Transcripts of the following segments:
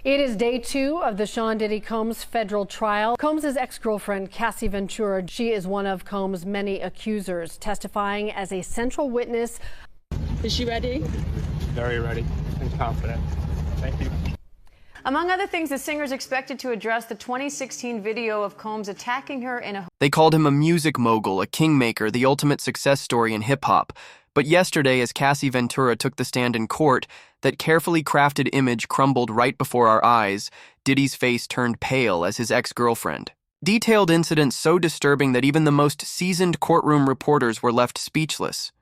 It is day 2 of the Sean Diddy Combs federal trial. Combs' ex-girlfriend, Cassie Ventura, she is one of Combs' many accusers, testifying as a central witness. Is she ready? Very ready and confident. Thank you. Among other things, the singer is expected to address the 2016 video of Combs attacking her in a... They called him a music mogul, a kingmaker, the ultimate success story in hip-hop. But yesterday, as Cassie Ventura took the stand in court, that carefully crafted image crumbled right before our eyes. Diddy's face turned pale as his ex-girlfriend. Detailed incidents so disturbing that even the most seasoned courtroom reporters were left speechless.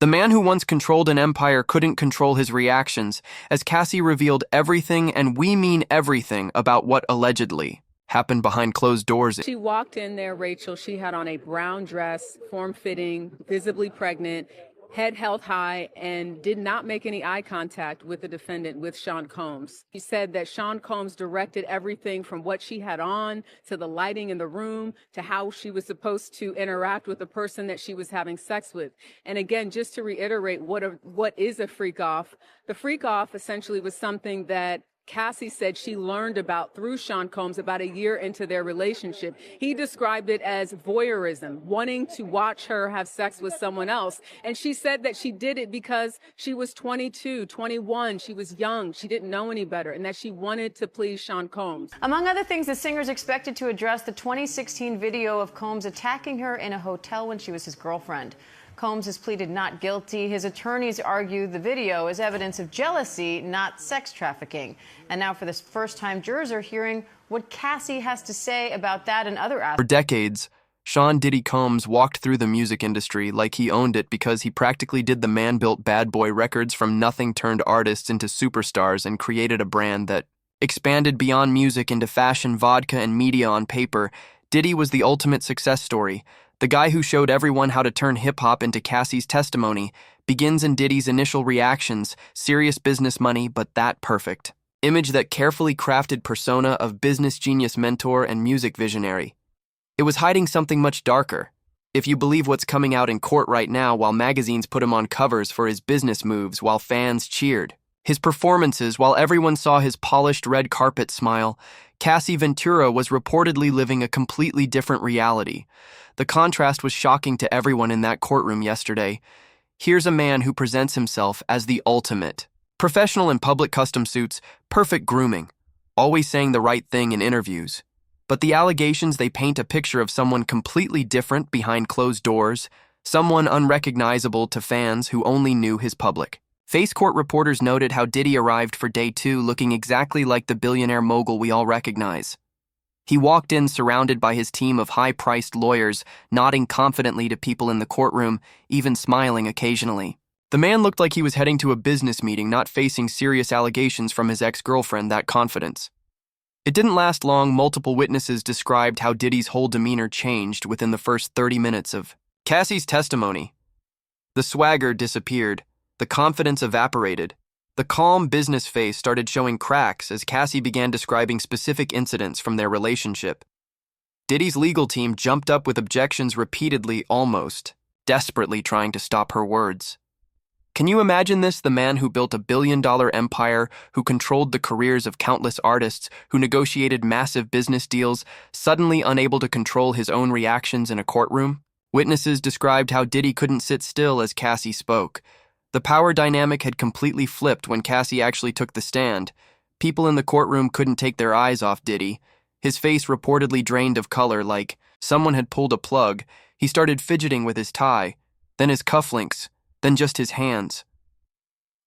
The man who once controlled an empire couldn't control his reactions as Cassie revealed everything, and we mean everything, about what allegedly happened behind closed doors. She walked in there, Rachel. She had on a brown dress, form-fitting, visibly pregnant, head held high, and did not make any eye contact with the defendant, with Sean Combs. She said that Sean Combs directed everything from what she had on to the lighting in the room to how she was supposed to interact with the person that she was having sex with. And again, just to reiterate what is a freak-off, the freak-off essentially was something that Cassie said she learned about through Sean Combs about a year into their relationship. He described it as voyeurism, wanting to watch her have sex with someone else. And she said that she did it because she was 22, 21. She was young. She didn't know any better, and that she wanted to please Sean Combs. Among other things, the singer is expected to address the 2016 video of Combs attacking her in a hotel when she was his girlfriend. Combs has pleaded not guilty. His attorneys argue the video is evidence of jealousy, not sex trafficking. And now for the first time, jurors are hearing what Cassie has to say about that and other aspects. For decades, Sean Diddy Combs walked through the music industry like he owned it because he practically did the man-built bad boy records from nothing-turned artists into superstars and created a brand that expanded beyond music into fashion, vodka, and media on paper. Diddy was the ultimate success story. The guy who showed everyone how to turn hip-hop into Cassie's testimony begins in Diddy's initial reactions, serious business money, but that perfect image, that carefully crafted persona of business genius, mentor, and music visionary. It was hiding something much darker, if you believe what's coming out in court right now, while magazines put him on covers for his business moves, while fans cheered his performances, while everyone saw his polished red carpet smile. Cassie Ventura was reportedly living a completely different reality. The contrast was shocking to everyone in that courtroom yesterday. Here's a man who presents himself as the ultimate professional in public custom suits, perfect grooming, always saying the right thing in interviews. But the allegations, they paint a picture of someone completely different behind closed doors, someone unrecognizable to fans who only knew his public face. Court reporters noted how Diddy arrived for day 2 looking exactly like the billionaire mogul we all recognize. He walked in surrounded by his team of high-priced lawyers, nodding confidently to people in the courtroom, even smiling occasionally. The man looked like he was heading to a business meeting, not facing serious allegations from his ex-girlfriend. That confidence. It didn't last long. Multiple witnesses described how Diddy's whole demeanor changed within the first 30 minutes of Cassie's testimony. The swagger disappeared. The confidence evaporated. The calm business face started showing cracks as Cassie began describing specific incidents from their relationship. Diddy's legal team jumped up with objections repeatedly, almost desperately trying to stop her words. Can you imagine this? The man who built a billion-dollar empire, who controlled the careers of countless artists, who negotiated massive business deals, suddenly unable to control his own reactions in a courtroom? Witnesses described how Diddy couldn't sit still as Cassie spoke. The power dynamic had completely flipped when Cassie actually took the stand. People in the courtroom couldn't take their eyes off Diddy. His face reportedly drained of color, like someone had pulled a plug. He started fidgeting with his tie, then his cufflinks, then just his hands.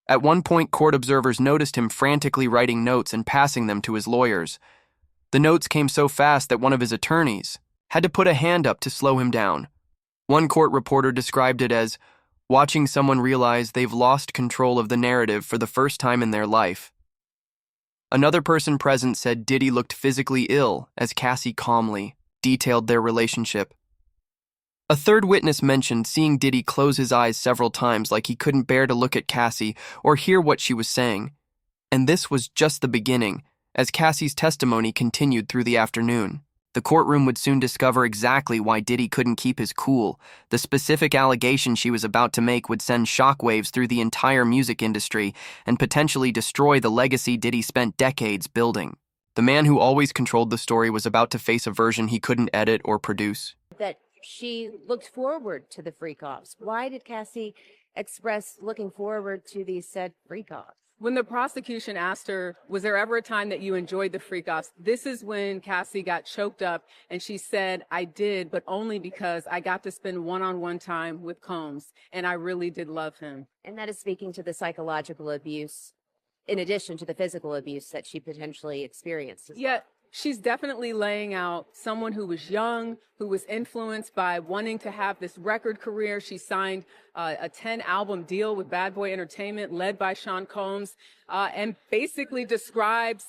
At one point, court observers noticed him frantically writing notes and passing them to his lawyers. The notes came so fast that one of his attorneys had to put a hand up to slow him down. One court reporter described it as watching someone realize they've lost control of the narrative for the first time in their life. Another person present said Diddy looked physically ill as Cassie calmly detailed their relationship. A third witness mentioned seeing Diddy close his eyes several times, like he couldn't bear to look at Cassie or hear what she was saying. And this was just the beginning, as Cassie's testimony continued through the afternoon. The courtroom would soon discover exactly why Diddy couldn't keep his cool. The specific allegation she was about to make would send shockwaves through the entire music industry and potentially destroy the legacy Diddy spent decades building. The man who always controlled the story was about to face a version he couldn't edit or produce. That she looked forward to the freak-offs. Why did Cassie express looking forward to these said freak-offs? When the prosecution asked her, was there ever a time that you enjoyed the freak-offs? This is when Cassie got choked up and she said, I did, but only because I got to spend one-on-one time with Combs and I really did love him. And that is speaking to the psychological abuse in addition to the physical abuse that she potentially experienced. Yeah, she's definitely laying out someone who was young, who was influenced by wanting to have this record career. She signed a 10-album deal with Bad Boy Entertainment, led by Sean Combs, and basically describes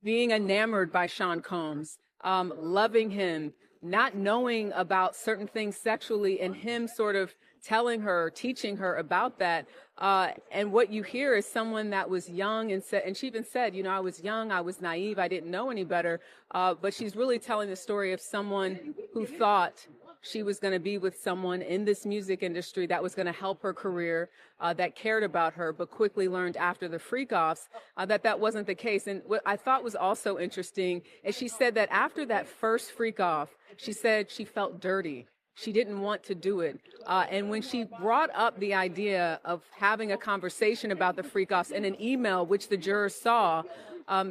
being enamored by Sean Combs, loving him, not knowing about certain things sexually, and him sort of telling her, teaching her about that. And what you hear is someone that was young and she even said, I was young, I was naive, I didn't know any better. But she's really telling the story of someone who thought she was going to be with someone in this music industry that was going to help her career, that cared about her, but quickly learned after the freak-offs that wasn't the case. And what I thought was also interesting is she said that after that first freak-off, she said she felt dirty. She didn't want to do it. And when she brought up the idea of having a conversation about the freak-offs in an email, which the jurors saw,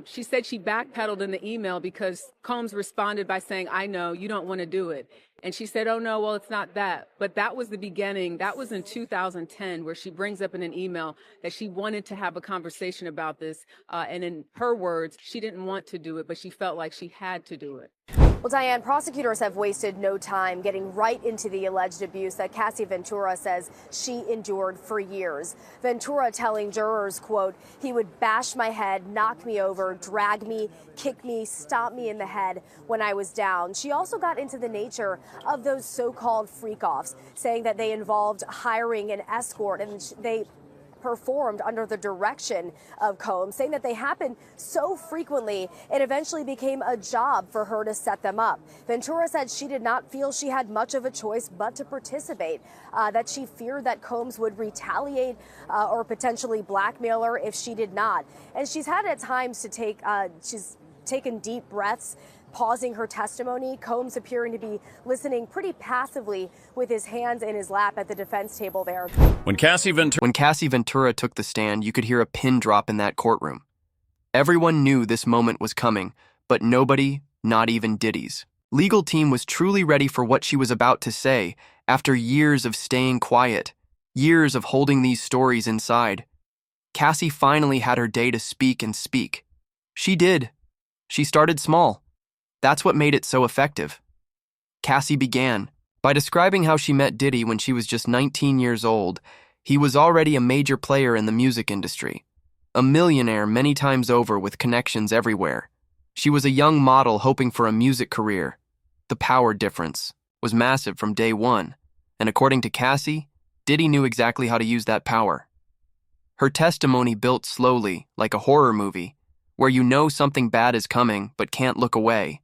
she said she backpedaled in the email because Combs responded by saying, I know, you don't want to do it. And she said, oh, no, well, it's not that. But that was the beginning. That was in 2010, where she brings up in an email that she wanted to have a conversation about this. And in her words, she didn't want to do it, but she felt like she had to do it. Well, Diane, prosecutors have wasted no time getting right into the alleged abuse that Cassie Ventura says she endured for years. Ventura telling jurors, quote, he would bash my head, knock me over, drag me, kick me, stomp me in the head when I was down. She also got into the nature of those so-called freak-offs, saying that they involved hiring an escort and they performed under the direction of Combs, saying that they happened so frequently it eventually became a job for her to set them up. Ventura said she did not feel she had much of a choice but to participate, that she feared that Combs would retaliate or potentially blackmail her if she did not. And she's had at times to she's taken deep breaths, pausing her testimony, Combs appearing to be listening pretty passively with his hands in his lap at the defense table there. When Cassie Ventura took the stand, you could hear a pin drop in that courtroom. Everyone knew this moment was coming, but nobody, not even Diddy's legal team, was truly ready for what she was about to say after years of staying quiet, years of holding these stories inside. Cassie finally had her day to speak and speak. She did. She started small. That's what made it so effective. Cassie began by describing how she met Diddy when she was just 19 years old. He was already a major player in the music industry, a millionaire many times over with connections everywhere. She was a young model hoping for a music career. The power difference was massive from day one, and according to Cassie, Diddy knew exactly how to use that power. Her testimony built slowly, like a horror movie, where you know something bad is coming but can't look away.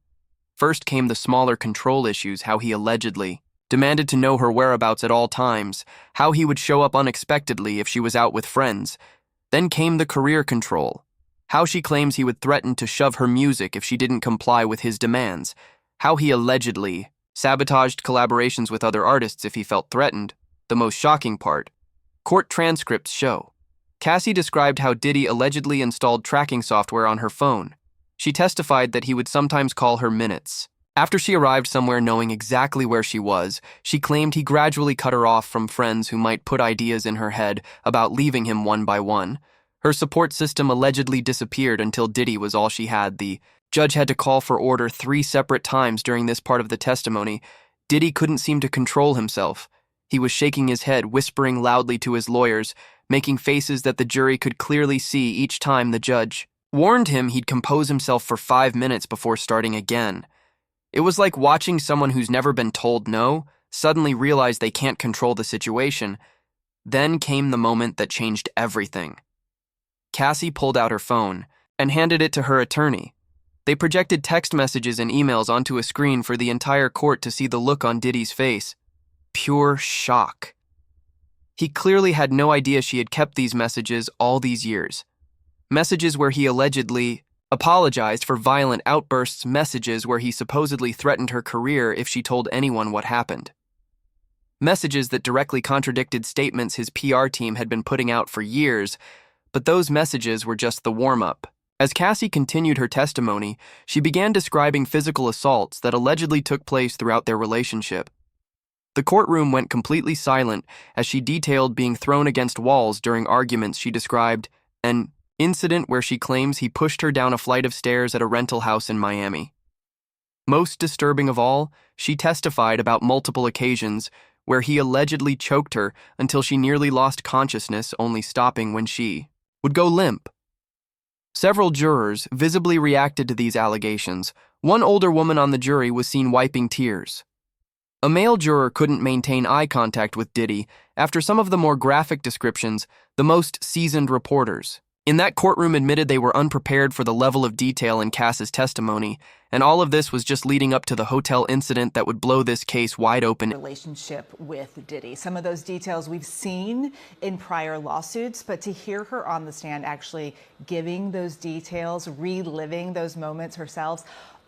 First came the smaller control issues, how he allegedly demanded to know her whereabouts at all times, how he would show up unexpectedly if she was out with friends. Then came the career control, how she claims he would threaten to shove her music if she didn't comply with his demands, how he allegedly sabotaged collaborations with other artists if he felt threatened. The most shocking part, court transcripts show. Cassie described how Diddy allegedly installed tracking software on her phone. She testified that he would sometimes call her minutes. After she arrived somewhere knowing exactly where she was, she claimed he gradually cut her off from friends who might put ideas in her head about leaving him one by one. Her support system allegedly disappeared until Diddy was all she had. The judge had to call for order 3 separate times during this part of the testimony. Diddy couldn't seem to control himself. He was shaking his head, whispering loudly to his lawyers, making faces that the jury could clearly see each time the judge warned him he'd compose himself for 5 minutes before starting again. It was like watching someone who's never been told no suddenly realize they can't control the situation. Then came the moment that changed everything. Cassie pulled out her phone and handed it to her attorney. They projected text messages and emails onto a screen for the entire court to see the look on Diddy's face. Pure shock. He clearly had no idea she had kept these messages all these years. Messages where he allegedly apologized for violent outbursts, messages where he supposedly threatened her career if she told anyone what happened. Messages that directly contradicted statements his PR team had been putting out for years, but those messages were just the warm-up. As Cassie continued her testimony, she began describing physical assaults that allegedly took place throughout their relationship. The courtroom went completely silent as she detailed being thrown against walls during arguments. She described an incident where she claims he pushed her down a flight of stairs at a rental house in Miami. Most disturbing of all, she testified about multiple occasions where he allegedly choked her until she nearly lost consciousness, only stopping when she would go limp. Several jurors visibly reacted to these allegations. One older woman on the jury was seen wiping tears. A male juror couldn't maintain eye contact with Diddy after some of the more graphic descriptions, the most seasoned reporters in that courtroom admitted they were unprepared for the level of detail in Cass's testimony, and all of this was just leading up to the hotel incident that would blow this case wide open. Relationship with Diddy. Some of those details we've seen in prior lawsuits, but to hear her on the stand actually giving those details, reliving those moments herself.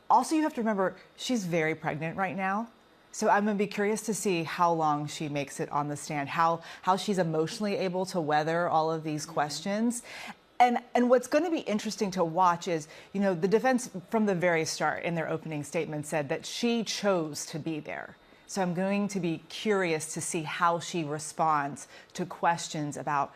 Also, you have to remember, she's very pregnant right now. So I'm going to be curious to see how long she makes it on the stand, how she's emotionally able to weather all of these questions. And what's going to be interesting to watch is, you know, the defense from the very start in their opening statement said that she chose to be there. So I'm going to be curious to see how she responds to questions about,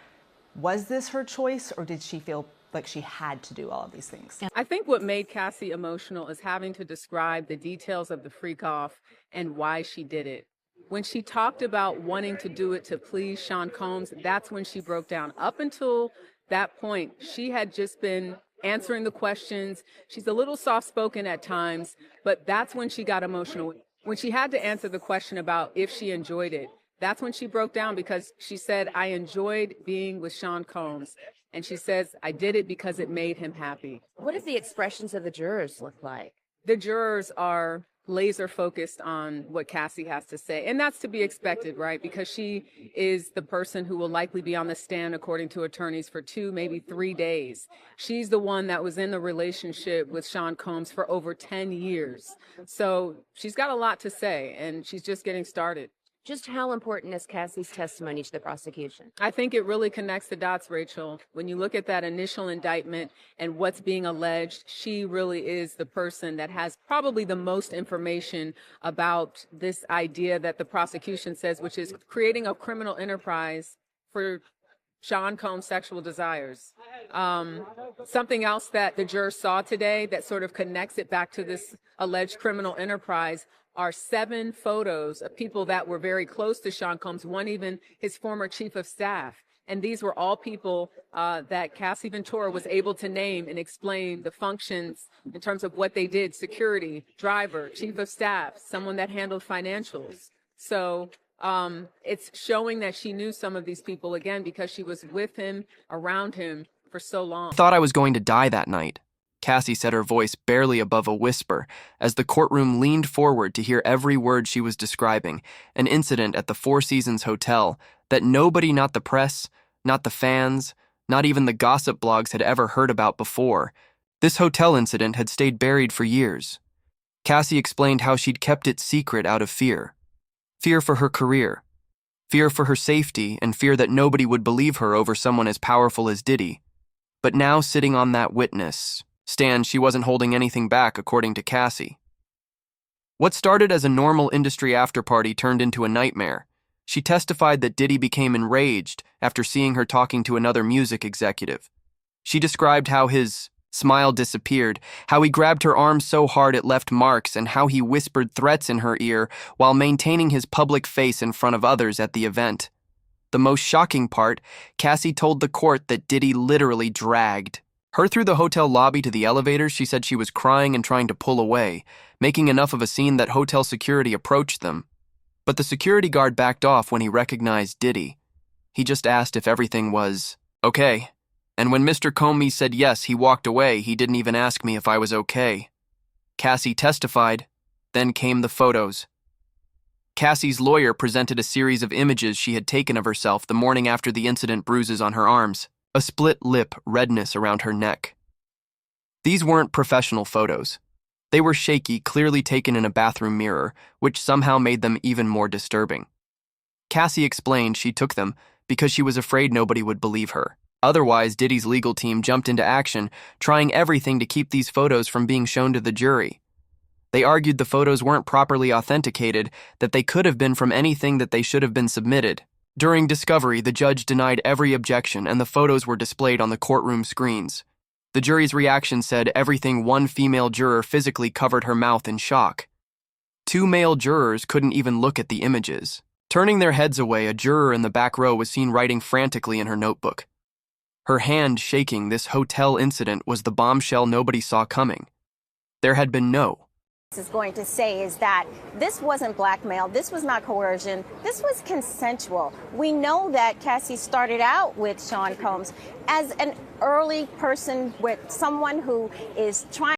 was this her choice or did she feel like she had to do all of these things? I think what made Cassie emotional is having to describe the details of the freak off and why she did it. When she talked about wanting to do it to please Sean Combs, that's when she broke down. Up until that point, she had just been answering the questions. She's a little soft-spoken at times, but that's when she got emotional. When she had to answer the question about if she enjoyed it, that's when she broke down because she said, I enjoyed being with Sean Combs. And she says, I did it because it made him happy. What did the expressions of the jurors look like? The jurors are laser focused on what Cassie has to say. And that's to be expected, right? Because she is the person who will likely be on the stand, according to attorneys, for 2, maybe 3 days. She's the one that was in the relationship with Sean Combs for over 10 years. So she's got a lot to say, and she's just getting started. Just how important is Cassie's testimony to the prosecution? I think it really connects the dots, Rachel. When you look at that initial indictment and what's being alleged, she really is the person that has probably the most information about this idea that the prosecution says, which is creating a criminal enterprise for Sean Combs' sexual desires. Something else that the jurors saw today that sort of connects it back to this alleged criminal enterprise are 7 photos of people that were very close to Sean Combs, one even his former chief of staff. And these were all people that Cassie Ventura was able to name and explain the functions in terms of what they did: security, driver, chief of staff, someone that handled financials. So it's showing that she knew some of these people, again, because she was with him, around him for so long. I thought I was going to die that night, Cassie said, her voice barely above a whisper, as the courtroom leaned forward to hear every word she was describing, an incident at the Four Seasons Hotel that nobody, not the press, not the fans, not even the gossip blogs had ever heard about before. This hotel incident had stayed buried for years. Cassie explained how she'd kept it secret out of fear. Fear for her career, fear for her safety, and fear that nobody would believe her over someone as powerful as Diddy. But now, sitting on that witness stand, she wasn't holding anything back, according to Cassie. What started as a normal industry after-party turned into a nightmare. She testified that Diddy became enraged after seeing her talking to another music executive. She described how his smile disappeared, how he grabbed her arm so hard it left marks, and how he whispered threats in her ear while maintaining his public face in front of others at the event. The most shocking part, Cassie told the court that Diddy literally dragged her through the hotel lobby to the elevator. She said she was crying and trying to pull away, making enough of a scene that hotel security approached them. But the security guard backed off when he recognized Diddy. He just asked if everything was okay. And when Mr. Comey said yes, he walked away. He didn't even ask me if I was okay. Cassie testified. Then came the photos. Cassie's lawyer presented a series of images she had taken of herself the morning after the incident: bruises on her arms, a split lip, redness around her neck. These weren't professional photos. They were shaky, clearly taken in a bathroom mirror, which somehow made them even more disturbing. Cassie explained she took them because she was afraid nobody would believe her. Otherwise, Diddy's legal team jumped into action, trying everything to keep these photos from being shown to the jury. They argued the photos weren't properly authenticated, that they could have been from anything, that they should have been submitted. During discovery, the judge denied every objection and the photos were displayed on the courtroom screens. The jury's reaction said everything. One female juror physically covered her mouth in shock. 2 male jurors couldn't even look at the images. Turning their heads away, a juror in the back row was seen writing frantically in her notebook. Her hand shaking. This hotel incident was the bombshell nobody saw coming. There had been no is going to say is that this wasn't blackmail, this was not coercion, this was consensual. We know that Cassie started out with Sean Combs as an early person, with someone who is trying